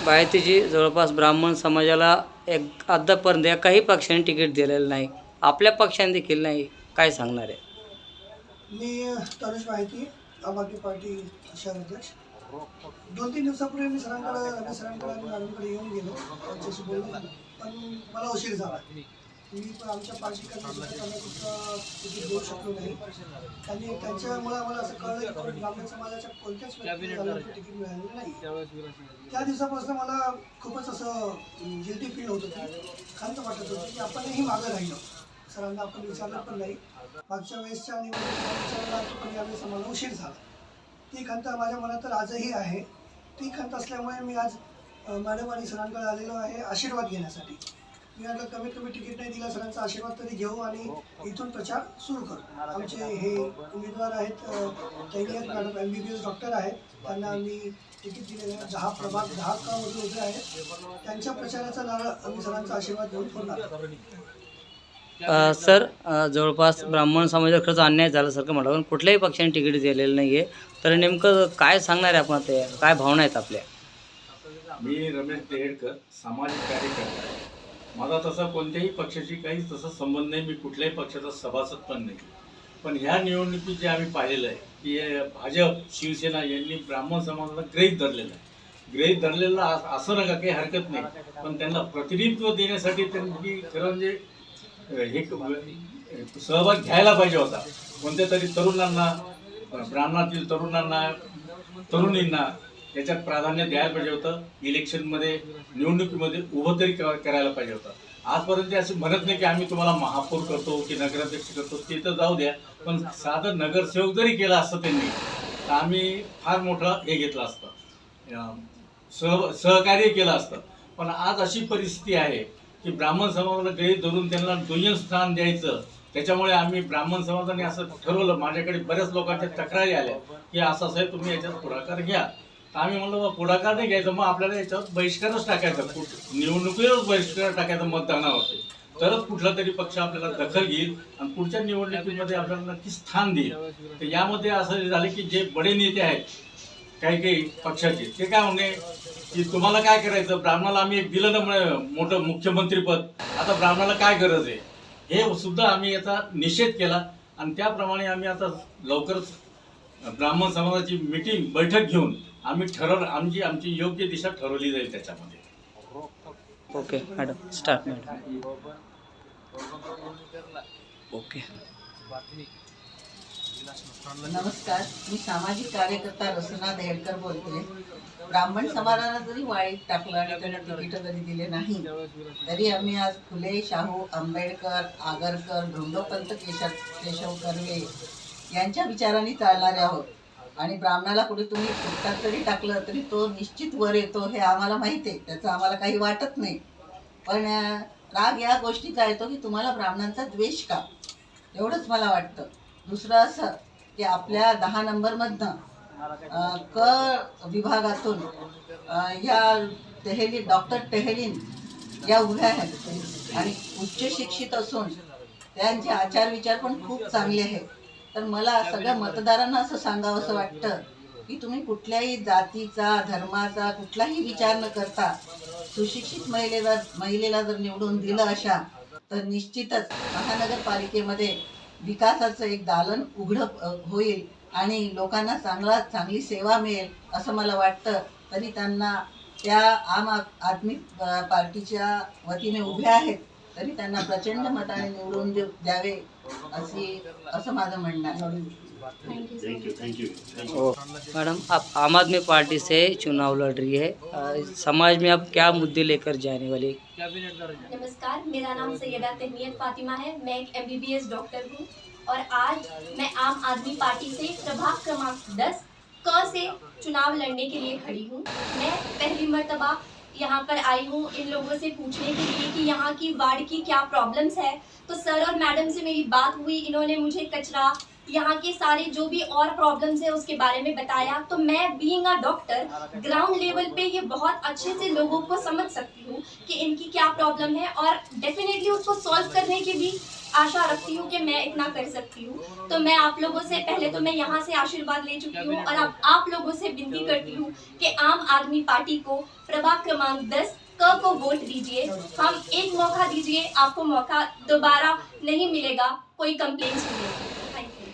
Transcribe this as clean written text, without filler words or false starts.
बायतीची जवळपास ब्राह्मण समाजाला आतापर्यंत एकाही पक्षाने तिकीट दिलेलं नाही, आपल्या पक्षाने देखील नाही. काय सांगणार आहे? मी तनुष माहिती, आम आदमी पार्टी शहर अध्यक्ष. 2-3 दिवसापूर्वी मी रमेश सरांकडे आणि मॅडमकडे येऊन गेलो, त्यांच्याशी बोलणं झालं, पण मला उशीर झाला. मी पण आमच्या पार्टीकडनं त्यांना कुठं तिकीट देऊ शकलो नाही. आणि त्यांच्यामुळे आम्हाला असं कळलं की ब्राह्मण समाजाच्या कोणत्याच व्यक्तीला तिकीट मिळालेलं नाही. त्या दिवसापासून मला खूपच असं गिल्टी फील होत होती, खंत वाटत होती की आपणही मागं राहिलो. सरांना आपण विचारलं पण नाही. मागच्या वेळेसच्या निवडणुकीला विचारला पण यावेळेस आम्हाला उशीर झाला. ती खंत माझ्या मनात तर आजही आहे. ती खंत असल्यामुळे मी आज मॅडम आणि सरांकडे आलेलो आहे आशीर्वाद घेण्यासाठी. मी म्हटलं कमीत कमी तिकीट नाही दिला, सरांचा आशीर्वाद तरी घेऊ आणि इथून प्रचार सुरू करू. आमचे हे उमेदवार आहेत तैनियत मॅडम, MBBS डॉक्टर आहेत, त्यांना आम्ही तिकीट दिलेलं आहे. 10 प्रभाग 10 मधून उभे आहेत. त्यांच्या प्रचाराचा नारळ आम्ही सरांचा आशीर्वाद घेऊन फोडणार. सर, जवळपास ब्राह्मण समाजावर खरंच अन्याय झाल्यासारखं म्हटलं, पण कुठल्याही पक्षाने तिकीट दिलेलं नाही आहे. तर नेमकं काय सांगणार आहे आपण, ते काय भावना आहेत आपल्या? मी रमेश देहेडकर, सामाजिक कार्यकर्ता आहे. माझा तसा कोणत्याही पक्षाशी काही तसा संबंध नाही, मी कुठल्याही पक्षाचा सभासद पण नाही. पण ह्या निवडणुकीत जे आम्ही पाहिलेलं आहे की भाजप शिवसेना यांनी ब्राह्मण समाजाला गृहीत धरलेलं आहे. गृहीत धरलेलं असं नका, काही हरकत नाही, पण त्यांना प्रतिनिधित्व देण्यासाठी त्यांनी खरं म्हणजे हे सहभाग घ्यायला पाहिजे होता. कोणत्या तरी तरुणांना, ब्राह्मणातील तरुणांना, तरुणींना त्याच्यात प्राधान्य द्यायला पाहिजे होतं. इलेक्शनमध्ये, निवडणुकीमध्ये उभं तरी करायला पाहिजे होतं. आजपर्यंत असं म्हणत नाही की आम्ही तुम्हाला महापौर करतो की नगराध्यक्ष करतो, ते तर जाऊ द्या, पण साधं नगरसेवक जरी केला असतं त्यांनी तर आम्ही फार मोठं हे घेतलं असतं, सहकार्य केलं असतं. पण आज अशी परिस्थिती आहे की ब्राह्मण समाजाला गृहीत धरून त्यांना दुय्यम स्थान द्यायचं. त्याच्यामुळे आम्ही ब्राह्मण समाजाने असं ठरवलं, माझ्याकडे बऱ्याच लोकांच्या तक्रारी आल्या की असं आहे, तुम्ही याच्यात पुढाकार घ्या. तर आम्ही म्हणलो पुढाकार नाही घ्यायचं, मग आपल्याला याच्यावर बहिष्कारच टाकायचा, निवडणुकीवरच बहिष्कार टाकायचा मतदानावरती, तरच कुठला तरी पक्ष आपल्याला दखल घेईल आणि पुढच्या निवडणुकीमध्ये आपल्याला नक्की स्थान देईल. तर यामध्ये असं झालं की जे बडे नेते आहेत काही काही पक्षाचे, ते काय म्हणे की तुम्हाला काय करायचं, ब्राह्मणाला आम्ही एक दिलं ना मोठं मुख्यमंत्रीपद, आता ब्राह्मणाला काय गरज आहे, हे सुद्धा आम्ही याचा निषेध केला. आणि त्याप्रमाणे आम्ही आता लवकरच ब्राह्मण समाजाची बैठक घेऊन आम्ही आमची योग्य दिशा ठरवली जाईल त्याच्यामध्ये. Okay madam, start madam. Okay. नमस्कार, मी सामाजिक कार्यकर्ता रसना देहेडकर बोलते. ब्राह्मण समाजाला जरी वाळीत टाकलं आणि त्यांना तिकीट जरी दिले नाही, तरी आम्ही आज फुले, शाहू, आंबेडकर, आगरकर, धोंडोपंत, केशव कर्वे यांच्या विचारांनी चालणारे आहोत. आणि ब्राह्मणाला कुठे तुम्ही फुटतात तरी टाकलं तरी तो निश्चित वर येतो, हे आम्हाला माहिती आहे, त्याचं आम्हाला काही वाटत नाही. पण राग या गोष्टीचा येतो की तुम्हाला ब्राह्मणांचा द्वेष का, एवढंच मला वाटतं. दुसरं असं की आपल्या 10 नंबरमधनं क विभागातून या डॉक्टर टेहलीन या उभ्या आहेत आणि उच्च शिक्षित असून त्यांचे आचार विचार पण खूप चांगले आहेत. तर मला सगळ्या मतदारांना असं सांगावं असं वाटतं की तुम्ही कुठल्याही जातीचा, धर्माचा कुठलाही विचार न करता सुशिक्षित महिलेला जर निवडून दिलं अशा, तर निश्चितच महानगरपालिकेमध्ये विकासाचं एक दालन उघडं होईल आणि लोकांना चांगली सेवा मिळेल असं मला वाटतं. तरी त्यांना त्या आम आदमी पार्टीच्या वतीने उभ्या आहेत, तरी त्यांना प्रचंड मताने निवडून द्यावे असं माझं म्हणणं आहे. मैडम, आप आम आदमी पार्टी से चुनाव लड़ रही है, समाज में आप क्या मुद्दे लेकर जाने वाले? नमस्कार, मेरा नाम सैयदा तहनीयत फातिमा है। मैं एक MBBS डॉक्टर हूँ और आज मैं आम आदमी पार्टी से प्रभाग क्रमांक 10 क से चुनाव लड़ने के लिए खड़ी हूँ। मैं पहली मर्तबा यहाँ पर आई हूँ इन लोगों से पूछने के लिए कि यहाँ की वार्ड की क्या प्रॉब्लम्स है। तो सर और मैडम से मेरी बात हुई, इन्होंने मुझे कचरा यहाँ के सारे जो भी और प्रॉब्लम्स है उसके बारे में बताया। तो मैं being a doctor ground level पे ये बहुत अच्छे से लोगों को समझ सकती हूँ कि इनकी क्या प्रॉब्लम है, और डेफिनेटली उसको सॉल्व करने की भी आशा रखती हूँ कि मैं इतना कर सकती हूँ। तो मैं आप लोगों से पहले तो मैं यहाँ से आशीर्वाद ले चुकी हूँ, और अब आप लोगों से विनती करती हूँ कि आम आदमी पार्टी को प्रभाग क्रमांक 10 क को वोट दीजिए। हम एक मौका दीजिए, आपको मौका दोबारा नहीं मिलेगा, कोई कंप्लेंट्स नहीं होगी। Thank you.